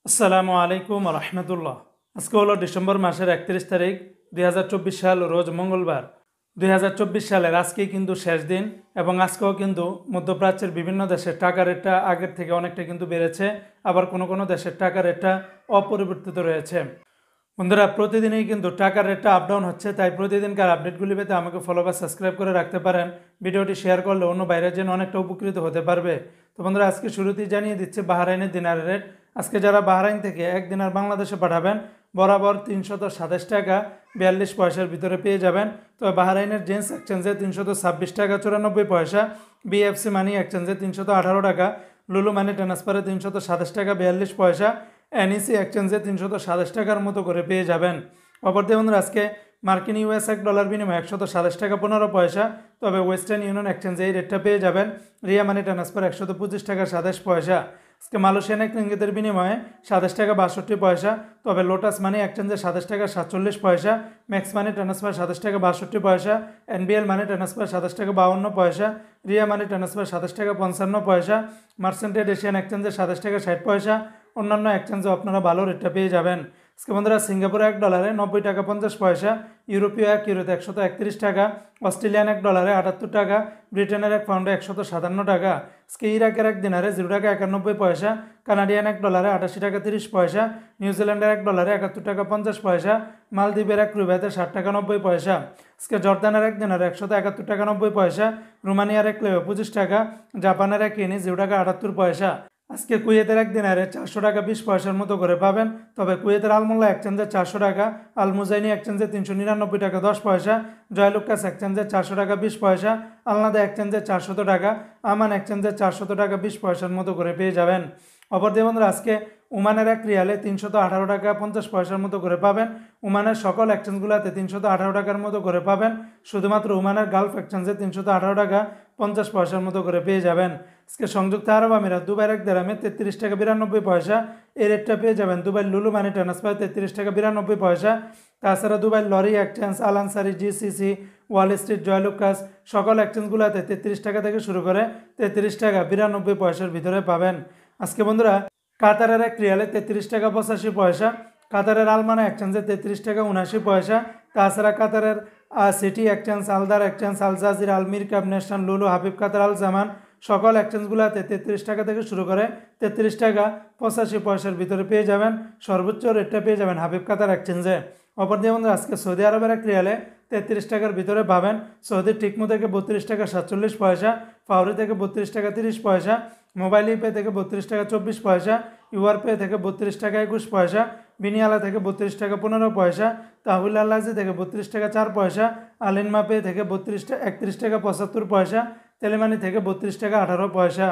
আসসালামু আলাইকুম রহমতুল্লাহ। আজকে হলো ডিসেম্বর মাসের 31 তারিখ 2024 সাল, রোজ মঙ্গলবার। 2024 সালের আজকেই কিন্তু শেষ দিন এবং আজকেও কিন্তু মধ্যপ্রাচ্যের বিভিন্ন দেশের টাকা রেটটা আগের থেকে অনেকটা কিন্তু বেড়েছে, আবার কোনো কোনো দেশের টাকা রেটটা অপরিবর্তিত রয়েছে। বন্ধুরা, প্রতিদিনই কিন্তু টাকার রেটটা আপ ডাউন হচ্ছে, তাই প্রতিদিনকার আপডেটগুলি পেতে আমাকে ফলো বা সাবস্ক্রাইব করে রাখতে পারেন। ভিডিওটি শেয়ার করলে অন্য বাইরের জন্য অনেকটা উপকৃত হতে পারবে। তো বন্ধুরা, আজকে শুরুতেই জানিয়ে দিচ্ছে বাহরাইনের দিনারের রেট। আজকে যারা বাহরাইন থেকে এক দিনার বাংলাদেশে পাঠাবেন বরাবর 327 টাকা 42 পয়সার ভিতরে পেয়ে যাবেন। তবে বাহরাইনের জেন্টস এক্সচেঞ্জে 326 টাকা 94 পয়সা, বিএফসি মানি এক্সচেঞ্জে 318 টাকা, লুলু মানি ট্রান্সফারে 327 টাকা 42 পয়সা, এনইসি এক্সচেঞ্জে 327 টাকার মতো করে পেয়ে যাবেন। অপরদিকে বন্ধুরা, আজকে মার্কিন ইউএস $1 বিনিময়ে 127 টাকা 15 পয়সা। তবে ওয়েস্টার্ন ইউনিয়ন এক্সচেঞ্জে এই রেটটা পেয়ে যাবেন। রিয়া মানি ট্রান্সফার 125 টাকা 27 পয়সা। আজকে মালয়েশিয়ান এক রিঙ্গিতের বিনিময়ে 27 টাকা 62 পয়সা। তবে লোটাস মানি এক্সচেঞ্জে 27 টাকা 47 পয়সা, ম্যাক্স মানি ট্রান্সফার 27 টাকা 62 পয়সা, এনবিএল মানি ট্রান্সফার 27 টাকা 52 পয়সা, রিয়া মানি ট্রান্সফার 27 টাকা 55 পয়সা, মার্সেন্টেড এশিয়ান এক্সচেঞ্জে 27 টাকা 60 পয়সা। অন্যান্য এক্সচেঞ্জেও আপনারা ভালো রেটটা পেয়ে যাবেন। আজকে বন্ধুরা, সিঙ্গাপুরে $1 90 টাকা 50 পয়সা, ইউরোপীয় এক ইউরোতে 131 টাকা, অস্ট্রেলিয়ান $1 78 টাকা, ব্রিটেনের এক পাউন্ডে 157 টাকা। আজকে ইরাকের এক দিনারে 0 টাকা 91 পয়সা, কানাডিয়ান $1 88 টাকা 30 পয়সা, নিউজিল্যান্ডের $1 71 টাকা 50 পয়সা, মালদ্বীপের এক রুপিয়াতে 60 টাকা 90 পয়সা। আজকে জর্দানের এক দিনারে 171 টাকা 90 পয়সা, রোমানিয়ার এক লেও 25 টাকা, জাপানের এক ইয়েনি 0 টাকা 78 পয়সা। আজকে কুয়েতের এক দিনারে 400 টাকা 20 পয়সার মতো করে পাবেন। তবে কুয়েতের আলমোল্লা এক্সচেঞ্জে 400 টাকা, আল মুজাইনি এক্সচেঞ্জে 399 টাকা 10 পয়সা, জয়লুকাস এক্সচেঞ্জে 400 টাকা 20 পয়সা, আলনাদা এক্সচেঞ্জে 400 টাকা, আমান এক্সচেঞ্জে 400 টাকা 20 পয়সার মতো করে পেয়ে যাবেন। অপরদিকে বন্ধুরা, আজকে ওমানের এক রিয়ালে 318 টাকা 50 পয়সার মতো করে পাবেন। ওমানের সকল এক্সচেঞ্জগুলোতে 318 টাকার মতো করে পাবেন। শুধুমাত্র ওমানের গালফ এক্সচেঞ্জে 318 টাকা 50 পয়সার মতো করে পেয়ে যাবেন। আজকে সংযুক্ত আরব আমিরাত দুবাইয়ের এক দেরামে 33 টাকা 92 পয়সা, এই রেটটা পেয়ে যাবেন। দুবাই লুলু মানি ট্রান্সফার 33 টাকা 92 পয়সা। তাছাড়া Dubai Lari exchange, Al Ansari, GCC, Wall Street, Joyalukkas সকল এক্সচেঞ্জগুলোতে 33 টাকা থেকে শুরু করে 33 টাকা 92 পয়সার ভিতরে পাবেন। আজকে বন্ধুরা, কাতারের এক রিয়ালে 33 টাকা 85 পয়সা, কাতারের আলমানা এক্সচেঞ্জে 33 টাকা 79 পয়সা। তাছাড়া কাতারের City Exchange, Aldar exchange, Al Jazeera, Almirqab, National, Lulu, Habib কাতার, আল জামান সকল এক্সচেঞ্জগুলোতে 33 টাকা থেকে শুরু করে 33 টাকা 85 পয়সার ভিতরে পেয়ে যাবেন। সর্বোচ্চ রেটটা পেয়ে যাবেন হাবিব কাতার এক্সচেঞ্জে। অপরদিকে বন্ধুরা, আজকে সৌদি আরবের এক রিয়ালে 33 টাকার ভিতরে পাবেন। সৌদির টিকমো থেকে 32 টাকা 47 পয়সা, ফাউরি থেকে 32 টাকা 30 পয়সা, মোবাইল পে থেকে 32 টাকা 24 পয়সা, ইউআর পে থেকে 32 টাকা 21 পয়সা, বিনিয়ালা থেকে 32 টাকা 15 পয়সা, তাহুল আল্লাজি থেকে 32 টাকা 4 পয়সা, আলিনমা পে থেকে 31 টাকা 75 পয়সা, তেলেমানি থেকে 32 টাকা 18 পয়সা।